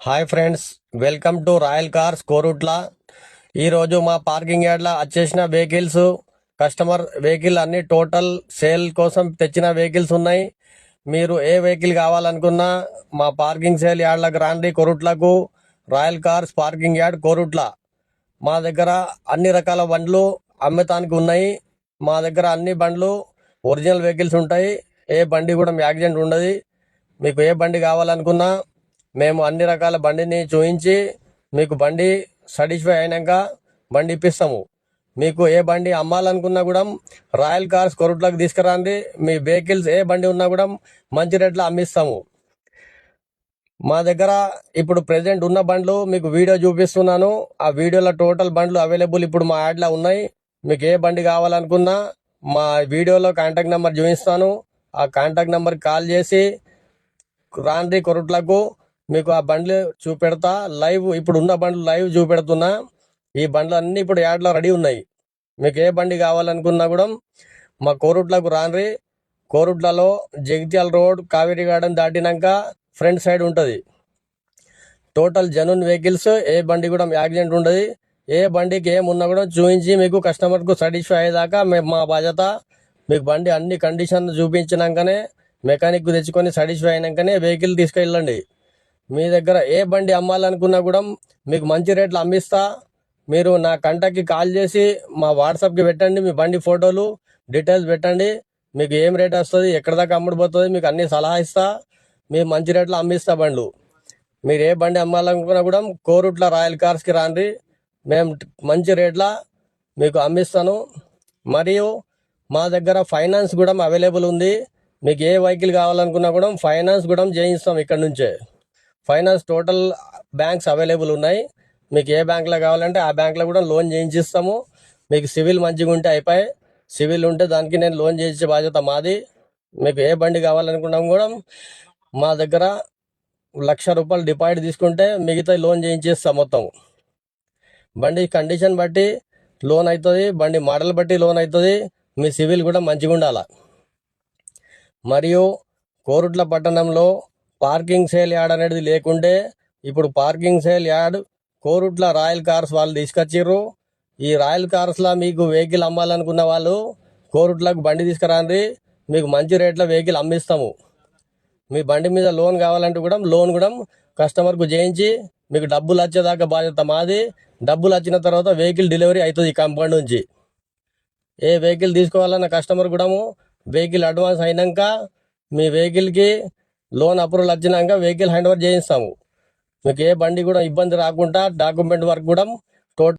Hi friends, welcome to royal cars Korutla. ఈరోజు మా parking యార్డ్లో వచ్చేసిన వెహికల్స్, కస్టమర్ వెహికల్ అన్ని టోటల్ సేల్ కోసం తెచ్చిన వెహికల్స్ ఉన్నాయి. మీరు ఏ వెహికల్ కావాలనుకున్నా మా పార్కింగ్ సేల్ యార్డ్లకు రాండి. కోరుట్లకు royal cars parking yard Korutla. మా దగ్గర అన్ని రకాల బండ్లు అమ్మటానికి ఉన్నాయి. మా దగ్గర అన్ని బండ్లు ఒరిజినల్ వెహికల్స్ ఉంటాయి. ఏ బండి కూడా యాక్సిడెంట్ ఉండదు. మీకు ఏ బండి కావాలనుకున్నా మేము అన్ని రకాల బండిని చూపించి మీకు బండి సాటిస్ఫై అయినాక బండి ఇప్పిస్తాము. మీకు ఏ బండి అమ్మాలనుకున్నా కూడా రాయల్ కార్స్ కొరుట్లకు తీసుకురండి. మీ వెహికల్స్ ఏ బండి ఉన్నా కూడా మంచి రేట్లో అమ్మిస్తాము. మా దగ్గర ఇప్పుడు ప్రెజెంట్ ఉన్న బండ్లు మీకు వీడియో చూపిస్తున్నాను. ఆ వీడియోలో టోటల్ బండ్లు అవైలబుల్ ఇప్పుడు మా యాడ్లో ఉన్నాయి. మీకు ఏ బండి కావాలనుకున్నా మా వీడియోలో కాంటాక్ట్ నెంబర్ చూపిస్తాను. ఆ కాంటాక్ట్ నెంబర్కి కాల్ చేసి రాండి కొరుట్లకు. మీకు ఆ బండ్లు చూపెడతా. లైవ్ ఇప్పుడు ఉన్న బండ్లు లైవ్ చూపెడుతున్నా. ఈ బండ్లు అన్నీ ఇప్పుడు యాడ్లో రెడీ ఉన్నాయి. మీకు ఏ బండి కావాలనుకున్నా కూడా మా కోరుట్లకు రాండ్రి. కోరుట్లలో జగిత్యాల రోడ్ కావేరీ గార్డెన్ దాటినాక ఫ్రంట్ సైడ్ ఉంటుంది. టోటల్ జెన్యూన్ వెహికల్స్, ఏ బండి కూడా యాక్సిడెంట్ ఉండదు. ఏ బండికి ఏమున్నా కూడా చూపించి మీకు కస్టమర్కు సాటిస్ఫై అయ్యేదాకా మా బాధ్యత. మీకు బండి అన్ని కండిషన్ చూపించినాకనే మెకానిక్ తెచ్చుకొని సాటిస్ఫై అయినాకనే వెహికల్ తీసుకెళ్ళండి. మీ దగ్గర ఏ బండి అమ్మాలనుకున్నా కూడా మీకు మంచి రేట్లు అమ్మిస్తా. మీరు నా కంటాక్ట్కి కాల్ చేసి మా వాట్సాప్కి పెట్టండి. మీ బండి ఫోటోలు డీటెయిల్స్ పెట్టండి. మీకు ఏం రేట్ వస్తుంది, ఎక్కడ దాకా అమ్ముడుపోతుంది, మీకు అన్ని సలహా ఇస్తా. మీరు మంచి రేట్లో అమ్మిస్తా బండ్లు. మీరు ఏ బండి అమ్మాలనుకున్నా కూడా కోరుట్ల రాయల్ కార్స్కి రాండి. మేము మంచి రేట్ల మీకు అమ్మిస్తాను. మరియు మా దగ్గర ఫైనాన్స్ కూడా అవైలబుల్ ఉంది. మీకు ఏ వెహికల్ కావాలనుకున్నా కూడా ఫైనాన్స్ కూడా చేయిస్తాం. ఇక్కడ నుంచే ఫైనాన్స్ టోటల్ బ్యాంక్స్ అవైలబుల్ ఉన్నాయి. మీకు ఏ బ్యాంక్లో కావాలంటే ఆ బ్యాంక్లో కూడా లోన్ చేయించిస్తాము. మీకు సివిల్ మంచిగా ఉంటే అయిపోయి. సివిల్ ఉంటే దానికి నేను లోన్ చేయించే బాధ్యత మాది. మీకు ఏ బండి కావాలనుకున్నాం కూడా మా దగ్గర ₹1,00,000 డిపాజిట్ తీసుకుంటే మిగతా లోన్ చేయించేస్తాం. మొత్తం బండి కండిషన్ బట్టి లోన్ అవుతుంది, బండి మోడల్ బట్టి లోన్ అవుతుంది. మీ సివిల్ కూడా మంచిగా ఉండాలి. మరియు కోరుట్ల పట్టణంలో పార్కింగ్ సేల్ యార్డ్ అనేది లేకుంటే ఇప్పుడు parking sale yard Korutla royal cars వాళ్ళు తీసుకొచ్చిర్రు. ఈ రాయల్ కార్స్లో మీకు వెహికల్ అమ్మాలనుకున్న వాళ్ళు కోరుట్లకు బండి తీసుకురండి. మీకు మంచి రేట్లో వెహికల్ అమ్మిస్తాము. మీ బండి మీద లోన్ కావాలంటే కూడా లోన్ కూడా కస్టమర్కు చేయించి మీకు డబ్బులు వచ్చేదాకా బాధ్యత మాది. డబ్బులు వచ్చిన తర్వాత వెహికల్ డెలివరీ అవుతుంది కంపెనీ నుంచి. ఏ వెహికల్ తీసుకోవాలన్న కస్టమర్ కూడా వెహికల్ అడ్వాన్స్ అయినాక మీ వెహికల్కి లోన్ అప్రూవల్ వచ్చినాక వెహికల్ హ్యాండ్ ఓవర్ చేయిస్తాము. మీకు ఏ బండి కూడా ఇబ్బంది రాకుండా డాక్యుమెంట్ వర్క్ కూడా టోటల్